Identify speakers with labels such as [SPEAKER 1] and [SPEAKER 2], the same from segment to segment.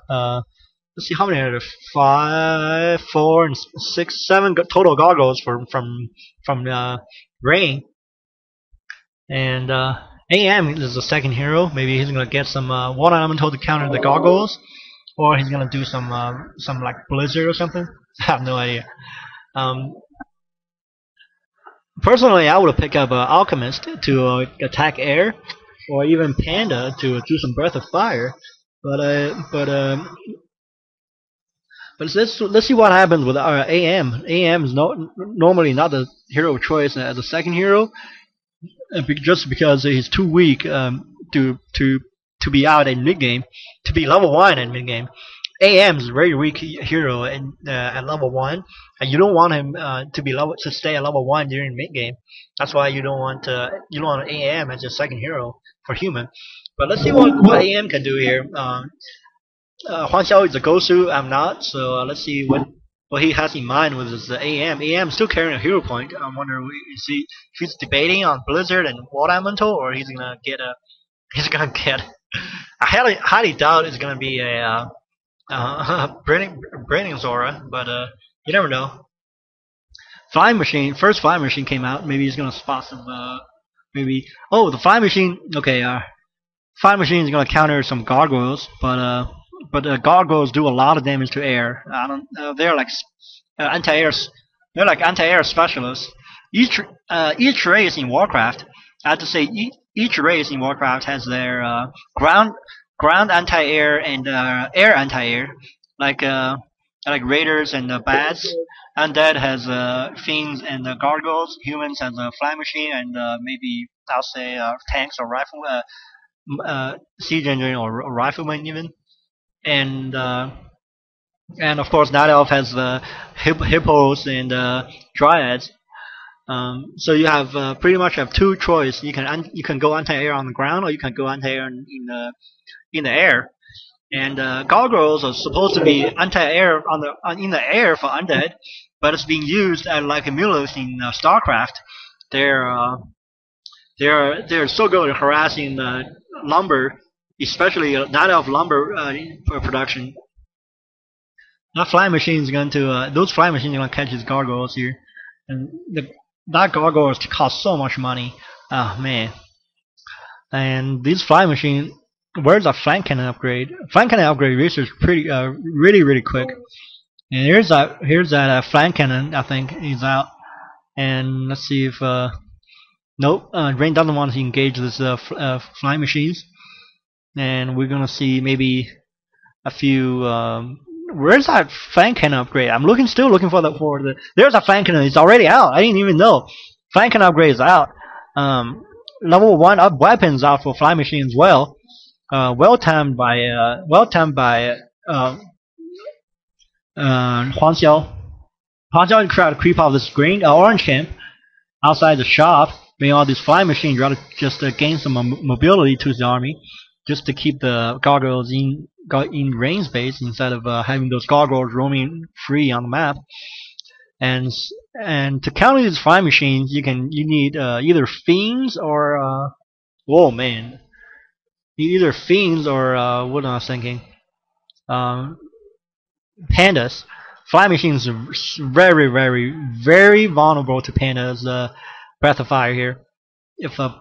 [SPEAKER 1] let's see how many are there. 5, 4, and 6, 7 total gargoyles from Rain. And AM is the second hero. Maybe he's gonna get some water elemental to counter the gargoyles, or he's gonna do some like blizzard or something. I have no idea. Personally, I would pick up Alchemist to attack air, or even Panda to do some Breath of Fire. But let's see what happens with our AM. AM is normally not the hero of choice as a second hero, just because he's too weak to be out in mid game, to be level 1 in mid game. AM is a very weak hero at level 1, and you don't want him to stay at level 1 during mid game. That's why you don't want AM as your second hero for human. But let's see what AM can do here. Huang Xiao is a Gosu, I'm not, so let's see what he has in mind with his AM. AM is still carrying a hero point. I wonder if he's debating on Blizzard and Water Elemental, or he's gonna get. I highly doubt it's gonna be a Braining Zora, but you never know. Flying Machine, first Flying Machine came out. Maybe he's gonna spot some. The Flying Machine. Okay, Flying Machine is gonna counter some gargoyles, but gargoyles do a lot of damage to air. They're like anti-air. They're like anti-air specialists. Each race in Warcraft, I have to say, each race in Warcraft has their ground anti-air and air anti-air. Like raiders and bats. Undead has fiends and gargoyles. Humans has a flying machine and maybe I'll say tanks or rifle, siege engine or rifleman even. And of course Night Elf has the hippos and dryads. So you have pretty much have two choices. You can go anti-air on the ground, or you can go anti-air in the air. And gargoyles are supposed to be anti-air in the air for undead, but it's being used as like a Meadows in StarCraft. They're so good at harassing lumber, especially Night Elf lumber production. That flying machine is going to those flying machines are going to catch these gargoyles here, and that gargoyles cost so much money. Oh man! And these flying machines, where's our flank cannon upgrade? Flank cannon upgrade research pretty really quick. And here's that flank cannon. I think is out. And let's see if nope, Rain doesn't want to engage this flying machines. And we're gonna see maybe a few. Where's that flank cannon upgrade? I'm still looking for the. There's a flank cannon. It's already out. I didn't even know. Flank cannon upgrade is out. Level 1 up weapons out for flying machine as well. Well timed by Huang Xiao. Huang Xiao tried to creep out this green orange camp outside the shop. Making all these flying machines rather just gain some mobility to the army, just to keep the gargoyles in range space instead of having those gargoyles roaming free on the map. And to counter these flying machines, you need either fiends or whoa man. Either fiends or what I was thinking, pandas. Flying machines are very vulnerable to pandas. Breath of Fire here. The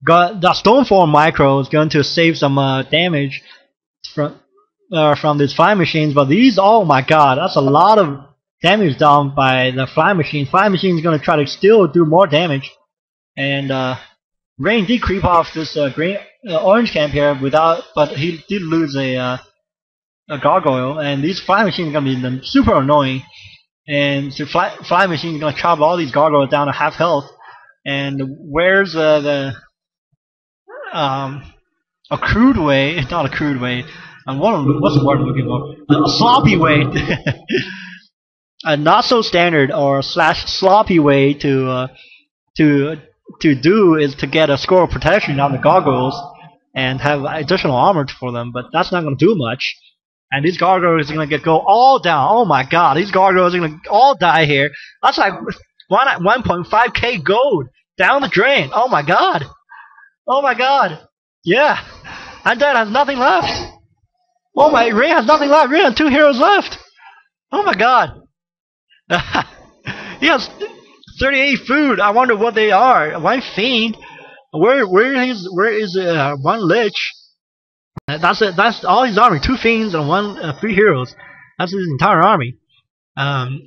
[SPEAKER 1] Stoneform micro is going to save some damage from these flying machines, but these, oh my god, that's a lot of damage done by the flying machine. Flying machine is going to try to still do more damage, and Rain did creep off this orange camp here but he did lose a gargoyle, and these flying machines are going to be super annoying. And so flying machine is going to chop all these gargoyles down to half health. And where's a crude way? Not a crude way. What's the word I'm looking for? A sloppy way. A not so standard or / sloppy way to do is to get a score of protection on the gargoyles and have additional armor for them, but that's not going to do much. And these gargoyles are going to go all down. Oh my god, these gargoyles are going to all die here. That's like 1.5k gold down the drain. Oh my god. Oh my god. Yeah. Undead has nothing left. Oh my, Rain has nothing left. Rain has 2 heroes left. Oh my god. He has 38 food. I wonder what they are. One Fiend. Where is one Lich? That's it. That's all his army. 2 Fiends and 3 heroes. That's his entire army.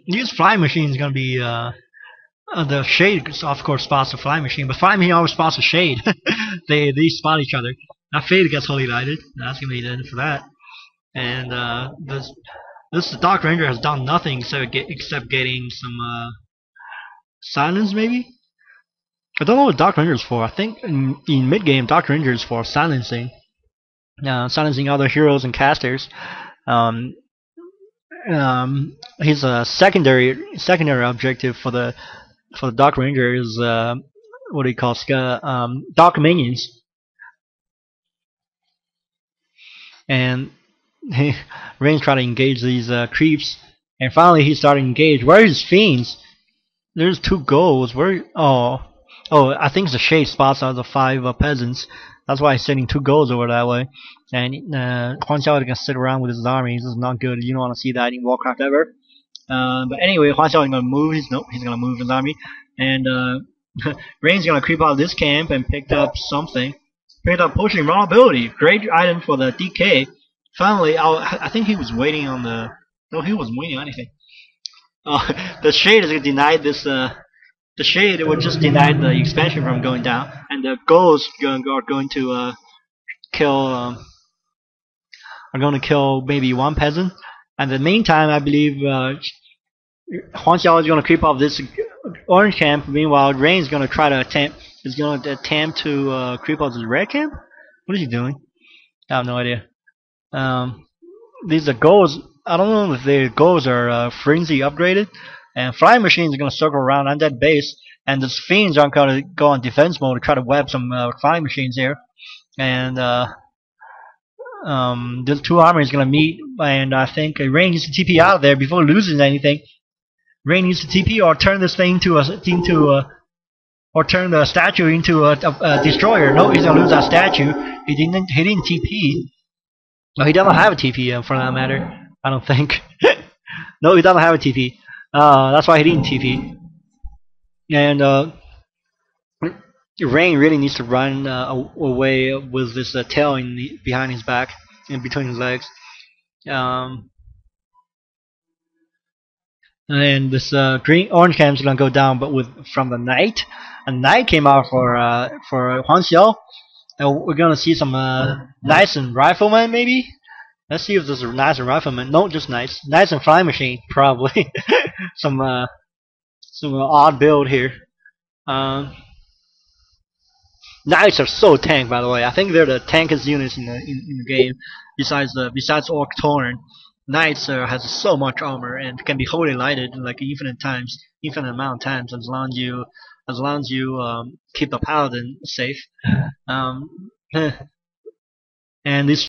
[SPEAKER 1] His flying machine is gonna be the Shade, of course, spots the flying machine, but flying machine always spots the Shade. they spot each other. Now Fade gets Holy Lighted. That's gonna be the end for that. And this Dark Ranger has done nothing except getting some silence, maybe. I don't know what Dark Ranger is for. I think in mid game, Dark Ranger is for silencing, silencing other heroes and casters. His secondary objective for the Dark Ranger is what do you call Dark Minions, and Rain's trying to engage these creeps, and finally he's starting to engage. Where are his fiends? There's 2 goals. Where? Oh, I think the Shade spots are the 5 peasants. That's why he's sending 2 goals over that way. And Huan Xiao is gonna sit around with his army. This is not good. You don't want to see that in Warcraft ever. But anyway, Huan Xiao is gonna move. He's gonna move his army, and Rain's gonna creep out of this camp and picked up something. Picked up Potion Invulnerability. Great item for the DK. Finally, I think he was waiting on the. No, he wasn't waiting on anything. The Shade is gonna deny this. The Shade would just deny the expansion from going down, and the Ghosts are going to kill. Are going to kill maybe 1 peasant. And in the meantime, I believe Huan Xiao is going to creep off this orange camp. Meanwhile, Rain is going to try to attempt. Is going to attempt to creep off this red camp. What is he doing? I have no idea. These are goals. I don't know if the goals are frenzy upgraded. And flying machines are going to circle around on that base. And the fiends are going to go on defense mode to try to web some flying machines here. And the 2 armies going to meet, and I think Rain needs to TP out of there before losing anything. Rain needs to TP or turn this thing or turn the statue into a destroyer. No, he's going to lose that statue. He didn't TP. No, he doesn't have a TP for that matter. I don't think. No, he doesn't have a TP. That's why he didn't TP. And Rain really needs to run away with this tail behind his back and between his legs. And this orange camp is gonna go down, but from the Knight. And Knight came out for Huan Xiao. And we're gonna see some Knights and Riflemen maybe. Let's see if there's a Knights and Riflemen. No, just Knights. Knights and Flying Machine probably. some odd build here. Knights are so tank, by the way. I think they're the tankest units in the game. Besides Orc Torn, Knights has so much armor and can be Holy Lighted like infinite amount of times, as long as you keep the Paladin safe. And these